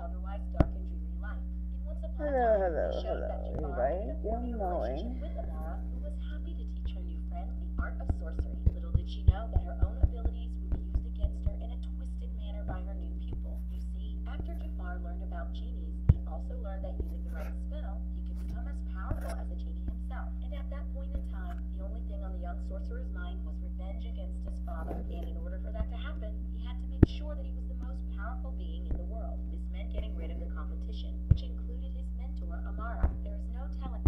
otherwise dark and dreary life. In Once Upon a Hello, Time, hello, they showed hello, that Jafar ended everybody. up Good forming a relationship morning. with Amara, who was happy to teach her new friend the art of sorcery. Little did she know that her own abilities would be used against her in a twisted manner by her new pupil. You see, after Jafar learned about genies, he also learned that using the right spell, he could become as powerful as a genie himself. And at that point in time, the only thing on the young sorcerer's mind was revenge against his father. And in order for that to happen, he had to make sure that he was the most powerful being in the world. This meant getting rid of the competition, which included his mentor, Amara. There is no telling.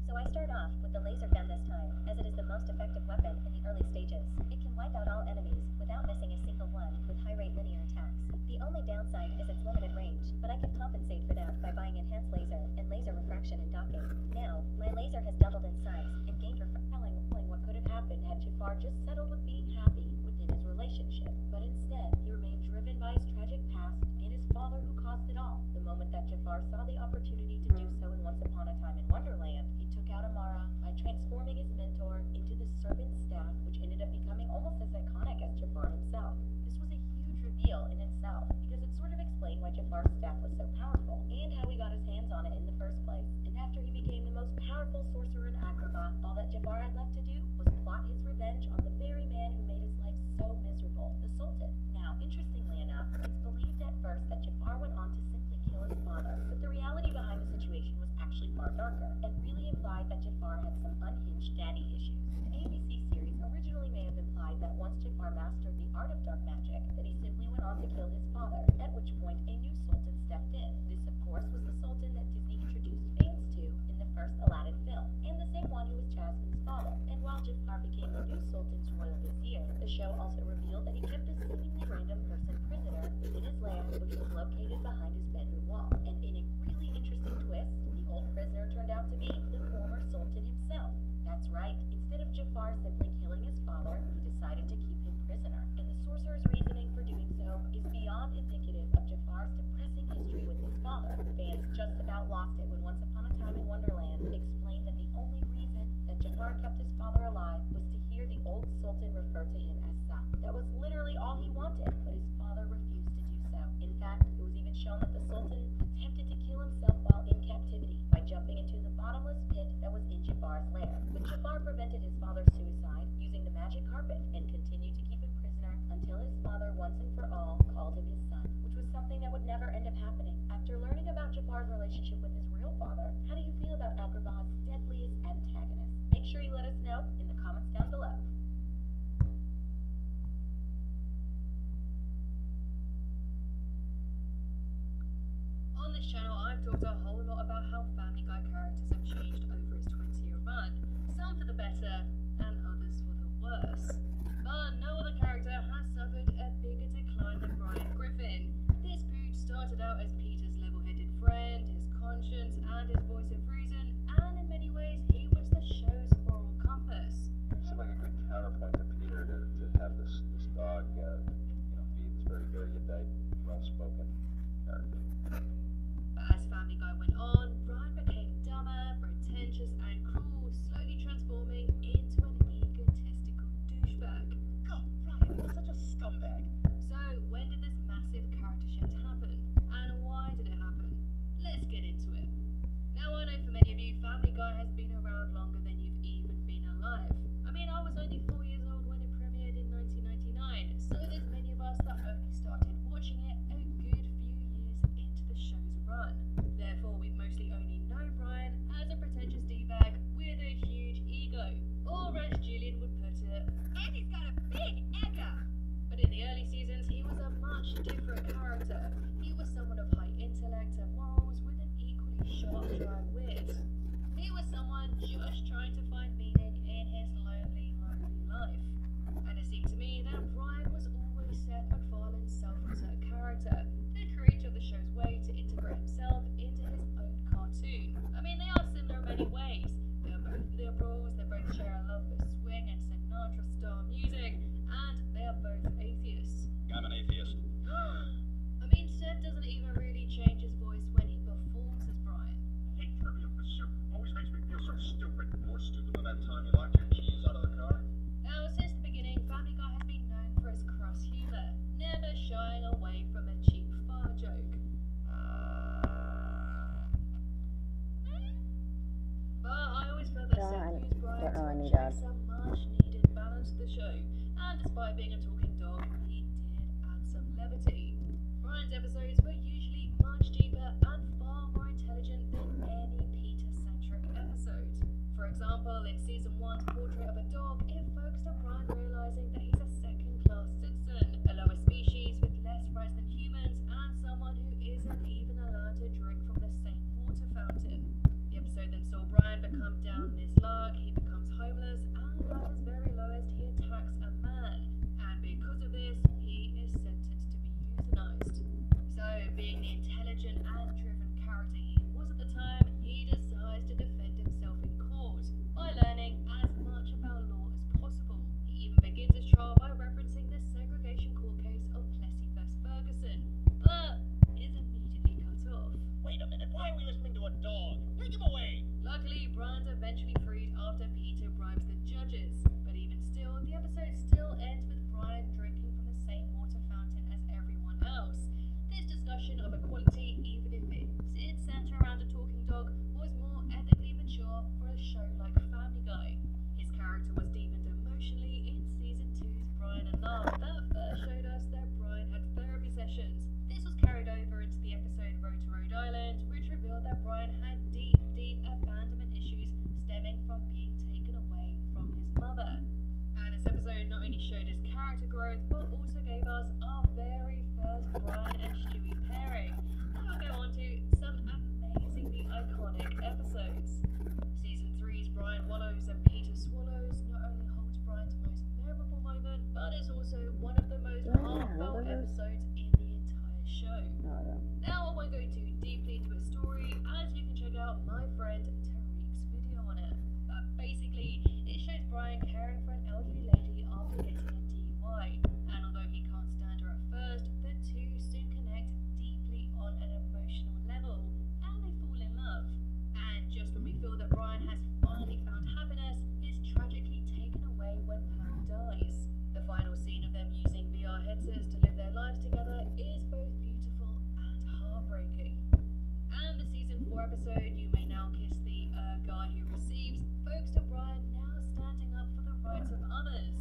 So I start off with the laser gun this time, as it is the most effective weapon in the early stages. It can wipe out all enemies without missing a single one with high rate linear attacks. The only downside is its limited range, but I can compensate for that by buying enhanced laser and laser refraction and docking. Now, my laser has doubled in size and gained telling what could have happened had Jafar just settled with being happy within his relationship. But instead, he remained driven by his tragic past and his father who caused it all. The moment that Jafar saw the opportunity to do so in Once Upon a Time in Wonderland, he took out Amara by transforming his mentor into the serpent staff, which ended up becoming almost as iconic as Jafar himself. This was a huge reveal in itself, because it sort of explained why Jafar's staff was so powerful, and how he got his hands on it in the first place. And after he became the most powerful sorcerer in Agrabah, all that Jafar had left to do was plot his revenge on the very man who made his life so miserable, the Sultan. Now, interestingly enough, it's believed at first that Jafar went on to simply kill his father, but the reality behind the situation was actually far darker, and really implied that Jafar had some unhinged daddy issues. The ABC series originally may have implied that once Jafar mastered the art of dark magic, that he simply went on to kill his father, at which point a new Sultan stepped in. This, of course, was the Sultan that Disney introduced fans to in the first Aladdin film, and the same one who was Jasmine's father. And while Jafar became the new Sultan's royal vizier, the show also revealed that he kept a seemingly random person prisoner within his lair, which was located behind his bedroom wall. And in a really interesting twist, the old prisoner turned out to be the former Sultan himself. That's right, instead of Jafar simply killing his father, he decided to keep him prisoner. And the sorcerer's reasoning for doing so is beyond indicative of Jafar's depressing history with his father. Fans just about lost it when Once Upon a Time in Wonderland explained that the only reason that Jafar kept his father alive was to hear the old Sultan refer to him as son. That was literally all he wanted, but his father refused to do so. In fact, it was even shown that the Sultan attempted to kill himself while in captivity by jumping into the bottomless pit that was in Jafar's lair. But Jafar prevented his father's suicide using the magic carpet and continued to keep him prisoner until his father once and for all called him his son, which was something that would never end up happening. After learning about Jafar's relationship with his real father, how do you feel about Agrabah's deadliest antagonist? Make sure you let us know in the comments down below. On this channel, I've talked a whole lot about how Family Guy characters have changed over its 20-year run, some for the better and others for the worse. But no other character has suffered a bigger decline than Brian Griffin. This pooch started out as Peter's level-headed friend, his conscience, and his voice of reason, and in many ways, he was the show's moral compass. Seemed like a good counterpoint to Peter to have this dog, be this very erudite, well-spoken character. But as Family Guy went on, Brian became dumber, pretentious, and cruel, slowly transforming into an egotistical douchebag. God, Brian, you're such a scumbag. So, when did this massive character shift happen? And why did it happen? Let's get into it. Now, I know for many of you, Family Guy has been around longer than you've even been alive. I mean, I was only 4 years old when it premiered in 1999, so there's many of us that only started watching it a good few years into the show's run. Therefore, we've mostly only known Brian as a pretentious D-bag with a huge ego, or as Julian would put it, and he's got a big ego. But in the early seasons, he was a much different character. He was someone of high intellect and morals with an equally sharp, dry wit. He was someone just trying to find meaning in his lonely life. And it seemed to me that Brian was always set MacFarlane's self-insert character, the creator of the show's way to integrate himself into his own cartoon. I mean, they are similar in many ways. They're both liberals, they both share a love for swing and Sinatra-style music, and they are both atheists. I'm an atheist. I mean, Seth doesn't even really change his voice when he performs as Brian. Hate Trivial Pursuit. Always makes me feel so stupid. More stupid than that time you locked your keys out of the car. Now, since the beginning, Family Guy has been known for its crass humor, never shying away from a cheap fart joke. episodes were usually much deeper and far more intelligent than any Peter-centric episode. For example, in season 1's portrait of a dog, it focused on Brian realizing that he's a second-class citizen, a lower species with less rights than humans, and someone who isn't even allowed to drink from the same water fountain. The episode then saw Brian become down in his luck, he becomes homeless, and at his very lowest, he attacks a man. And because of this, he is sentenced to be euthanized. So, being the intelligent and driven character he was at the time, he decides to defend himself in court by learning as much about law as possible. He even begins his trial by referencing the segregation court case of Plessy v. Ferguson, but is immediately cut off. Wait a minute, why are we listening to a dog? Take him away! Luckily, Brian's eventually freed after Peter bribes the judges, but even still, the episode still ends with Brian drinking from the same water fountain as everyone else. This discussion of equality, even if it did center around a talking dog, was more ethically mature for a show like Family Guy. His character was deepened emotionally in season 2's Brian and Love that first showed us that Brian had therapy sessions. This was carried over into the episode Road to Rhode Island, which revealed that Brian had deep abandonment issues stemming from being taken away from his mother. And this episode not only showed his character growth, but also gave us our very first Brian and Stewie pairing. And we'll go on to some amazingly iconic episodes. Season 3's Brian Wallows and Peter Swallows not only holds Brian's most memorable moment, but is also one of the most heartfelt episodes in the entire show. Now I won't go too deeply into his story, as you can check out my friend Tariq's video on it. But basically, it shows Brian caring for an elderly lady after getting a DUI. And although he can't stand her at first, the two soon connect deeply on an emotional level, and they fall in love. And just when we feel that Brian has finally found happiness, it's tragically taken away when Pam dies. The final scene of them using VR headsets to live their lives together is both beautiful and heartbreaking. And the season 4 episode, You May Now Kiss the Guy Who Receives, focused on Brian now standing up for the rights of others.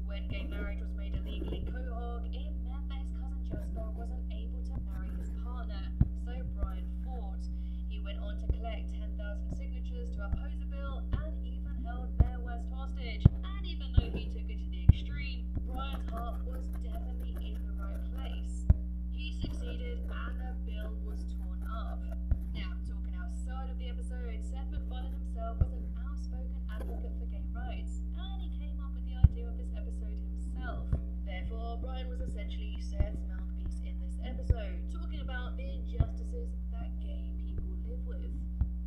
When gay marriage was made illegal in Quahog, it meant that his cousin Jasper wasn't able to marry his partner, so Brian fought. He went on to collect 10,000 signatures to oppose the bill and even held Mayor West hostage. And even though he took it to the extreme, Brian's heart was definitely in the right place. He succeeded and the bill was torn up. Now, talking outside of the episode, Seth MacFarlane himself was an outspoken advocate for gay rights, and he came up with the idea of this episode himself. Therefore, Brian was essentially Seth's mouthpiece in this episode, talking about the injustices that gay people live with.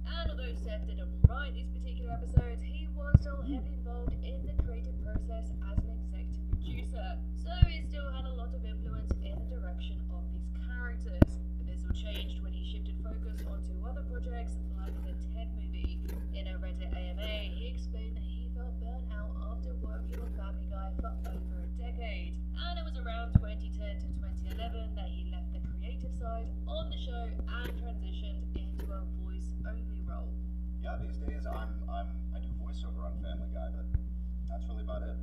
And although Seth didn't write these particular episodes, he was still heavily involved in the creative process as an executive producer, so he still had a lot of influence in the direction of these characters. But this all changed when he shifted focus onto other projects like the Ted movie. In a Reddit AMA, he explained that he felt burnt out after working on Family Guy for over a decade, and it was around 2010 to 2011 that he left the creative side on the show and transitioned into a voice-only role. Yeah, these days I do voiceover on Family Guy, but that's really about it.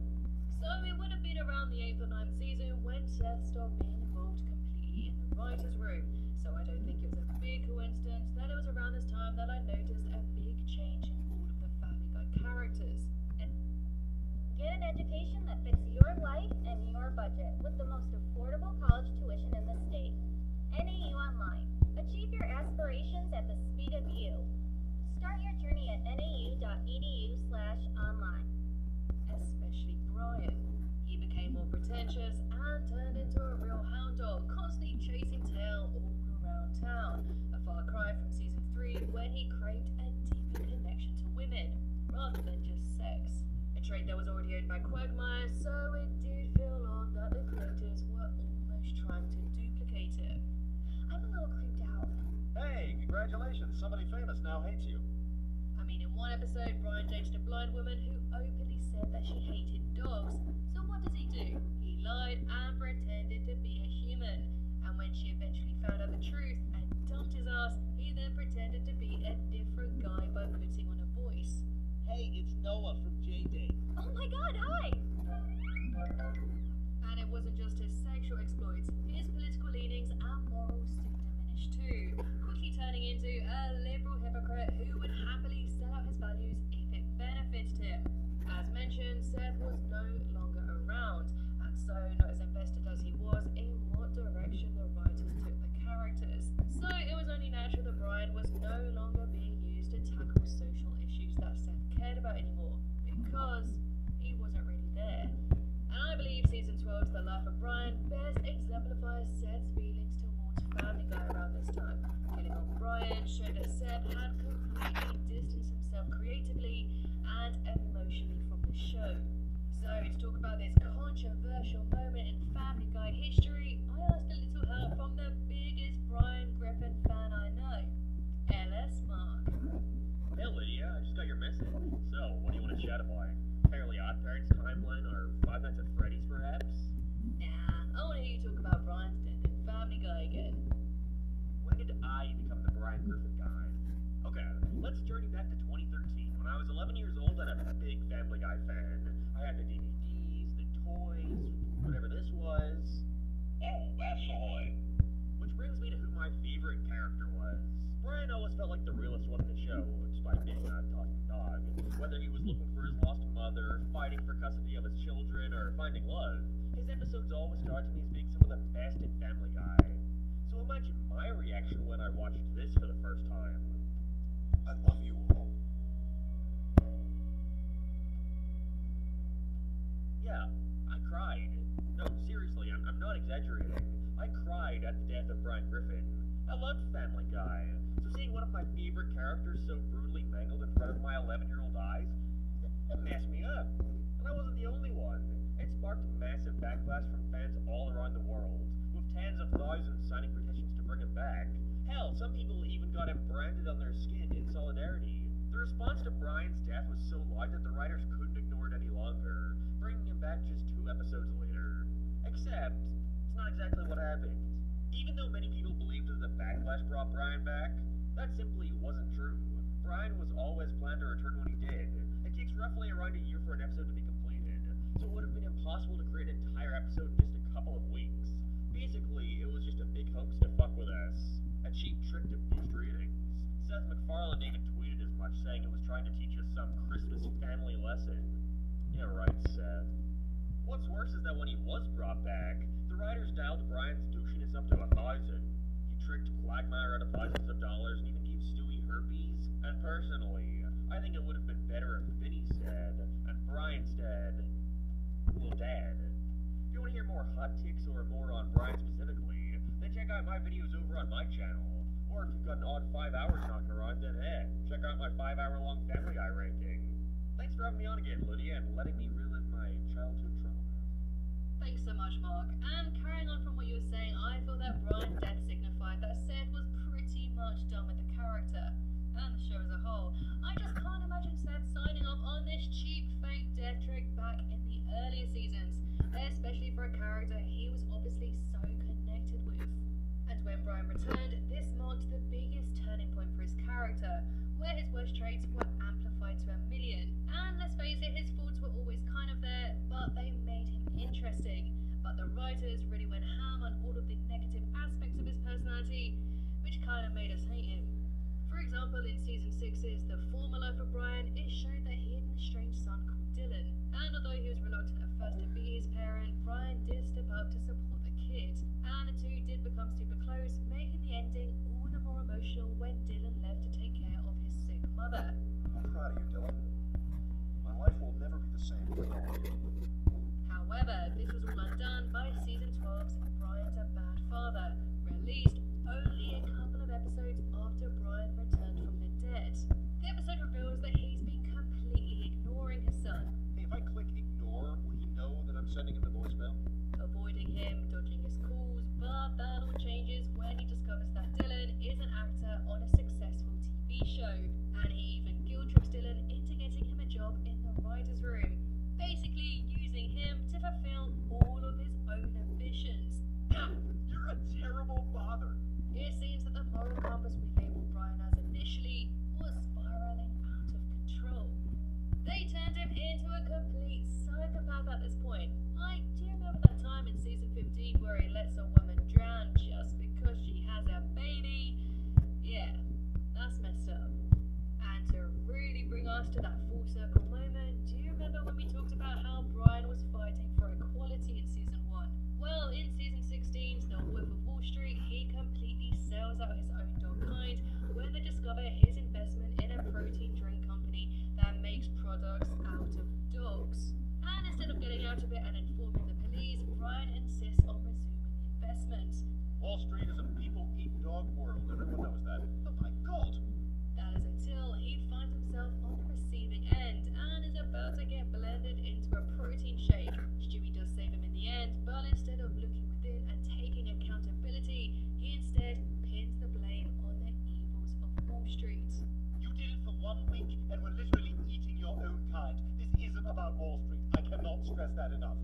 So it would have been around the 8th or 9th season when Seth stopped being involved completely in the writer's room. So I don't think it was a big coincidence that it was around this time that I noticed a big change in all of the Family Guy characters. Get an education that fits your life and your budget with the most affordable college tuition in the state. NAU Online. Achieve your aspirations at the speed of you. Start your journey at nau.edu/online. Especially Brian. He became more pretentious and turned into a real hound dog, constantly chasing tail all around town. A far cry from season 3 when he craved a deeper connection to women, rather than just sex. A trait that was already owned by Quagmire, so it did feel odd that the creators were almost trying to duplicate it. I'm a little creeped out. Hey, congratulations! Somebody famous now hates you. I mean, in one episode, Brian dated a blind woman who openly said that she hated dogs. So what does he do? He lied and pretended to be a human. And when she eventually found out the truth and dumped his ass, he then pretended to be a different guy by putting on a voice. Hey, it's Noah from J-Day. Oh my god, hi! And it wasn't just his sexual exploits, his political leanings and morals still hypocrite who would happily sell out his values if it benefited him. As mentioned, Seth was no longer around, and so not as invested as he was in what direction the writers took the characters. So it was only natural that Brian was no longer being used to tackle social issues that Seth cared about anymore, because he wasn't really there. And I believe season 12's The Life of Brian best exemplifies Seth's feelings towards Family Guy around this time. Killing off Brian showed that Seth had completely distanced himself creatively and emotionally from the show. So to talk about this controversial moment in Family Guy history, I asked a little help from the biggest Brian Griffin fan I know, LS Mark. Hey Lydia, I just got your message. So, what do you want to chat about? Fairly Odd Parents timeline or Five Nights at Freddy's perhaps? Nah, I want to hear you talk about Brian's death in Family Guy again. When did I become the Brian Griffin guy? Okay, let's journey back to 2013 when I was 11 years old and a big Family Guy fan. I had the DVDs, the toys, whatever this was. Oh, that's all. Which brings me to who my favorite character was. Brian always felt like the realest one in the show, despite being a talking dog. Whether he was looking for his lost mother, fighting for custody of his children, or finding love, his episodes always starred to me as being some of the best in Family Guy. So imagine my reaction when I watched this for the first time. I love you all. Yeah, I cried. No, seriously, I'm not exaggerating. I cried at the death of Brian Griffin. I loved Family Guy, so seeing one of my favorite characters so brutally mangled in front of my 11-year-old eyes, it messed me up. And I wasn't the only one. It sparked massive backlash from fans all around the world, with tens of thousands signing petitions to bring it back. Hell, some people even got it branded on their skin in solidarity. The response to Brian's death was so loud that the writers couldn't ignore it any longer, bringing him back just 2 episodes later. Except, it's not exactly what happened. Even though many people believed that the backlash brought Brian back, that simply wasn't true. Brian was always planned to return when he did. It takes roughly around a year for an episode to be completed, so it would have been impossible to create an entire episode in just a couple of weeks. Basically, it was just a big hoax to fuck with us. A cheap trick to boost ratings. Seth MacFarlane even tweeted as much, saying it was trying to teach us some Christmas family lesson. Yeah, right, Seth. What's worse is that when he was brought back, the writers dialed Brian's douchiness up to 1,000. He tricked Quagmire out of thousands of dollars and even gave Stewie herpes. And personally, I think it would have been better if Vinny said, and Brian said, well, Dad. If you want to hear more hot takes or more on Brian specifically, then check out my videos over on my channel. Or if you've got an odd 5 hours knocking around, then hey, check out my 5-hour-long Family Guy ranking. Thanks for having me on again, Lydia, and letting me relive my childhood trauma. Thanks so much, Mark. And carrying on from what you were saying, I feel that Brian's death signified that Seth was pretty much done with the character and the show as a whole. I just can't imagine Seth signing off on this cheap fake death trick back in the earlier seasons, especially for a character he was obviously so connected with. And when Brian returned, this marked the biggest turning point for his character, where his worst traits were amplified to a million. And let's face it, his faults were always kind of there, but they made him interesting. But the writers really went ham on all of the negative aspects of his personality, which kind of made us hate him. For example, in season 6's The Formula for Brian, it showed that he had an estranged son called Dylan. And although he was reluctant at first to be his parent, Brian did step up to support the kid. And the two did become super close, making the ending all the more emotional when Dylan left to take care of his sick mother. I'm proud of you, Dylan. My life will never be the same without you. However, this was all undone by season 12's Brian's a Bad Father, released only a couple of episodes after Brian returned from the dead. The episode reveals that he's been completely ignoring his son, Hey, if I click ignore, will he know that I'm sending him a voicemail? avoiding him, dodging his calls, but that all changes when he discovers that Dylan is an actor on a successful TV show, and he even guilt trips Dylan into getting him a job in the writer's room, basically using him to fulfill all of his own ambitions. You're a terrible father. It seems that the moral compass we labeled Brian as initially was spiraling out of control. They turned him into a complete psychopath at this point. I do remember that time in season 15 where he lets a woman drown just because she has a baby. Yeah, that's messed up. full circle moment, do you remember when we talked about how Brian was fighting for equality in season 1? Well, in season 16's The Wolf of Wall Street, he completely sells out his own dog kind when they discover his investment in a protein drink company that makes products out of dogs. And instead of getting out of it and informing the police, Brian insists on resuming the investment. Wall Street is a people-eat dog world. Everyone knows that. Oh my god! That is until he finds himself on the receiving end and is about to get blended into a protein shake. Stewie does save him in the end, but instead of looking within and taking accountability, he instead pins the blame on the evils of Wall Street. You did it for 1 week and were literally eating your own kind. This isn't about Wall Street. I cannot stress that enough.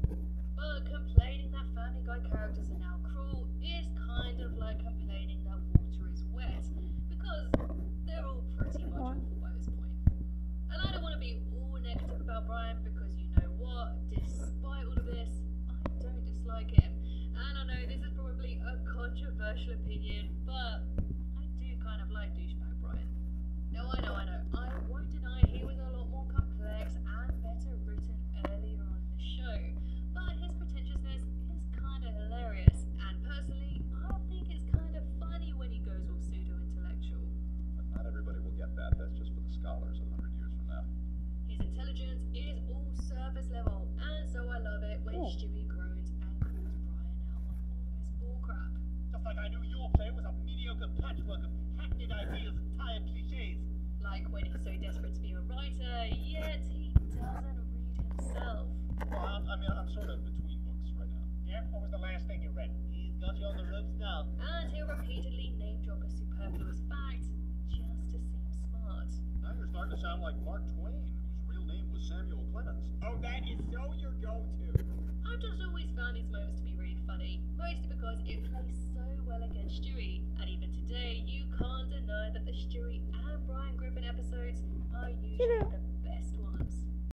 But complaining that Family Guy characters are now cruel is kind of like complaining that water is wet, because they're all pretty much awful by this point. And I don't want to be all negative about Brian, because you know what, despite all of this, I don't dislike him. And I know this is probably a controversial opinion, but I do kind of like douchebag Brian. No, I know, I won't deny he was a lot more complex and better written earlier on in the show, but his pretentiousness is kind of hilarious, and personally, I think it's kind of funny when he goes all pseudo-intellectual. But not everybody will get that. That's just for the scholars 100 years from now. His intelligence is all surface level, and so I love it when Stewie groans and calls Brian out on all of his bullcrap. Just like I knew your play was a mediocre patchwork of hackneyed ideas and tired cliches. Like when he's so desperate to be a writer, yet he doesn't read himself. Well, I'm sort of between books right now. Yeah? What was the last thing you read? He's got you on the ropes now. And he'll repeatedly name drop a superfluous fact just to seem smart. Now you're starting to sound like Mark Twain, whose real name was Samuel Clemens. Oh, that is so your go-to. I've just always found these moments to be really funny, mostly because it plays so well against Stewie, and even today, you can't deny that the Stewie and Brian Griffin episodes are usually the best ones.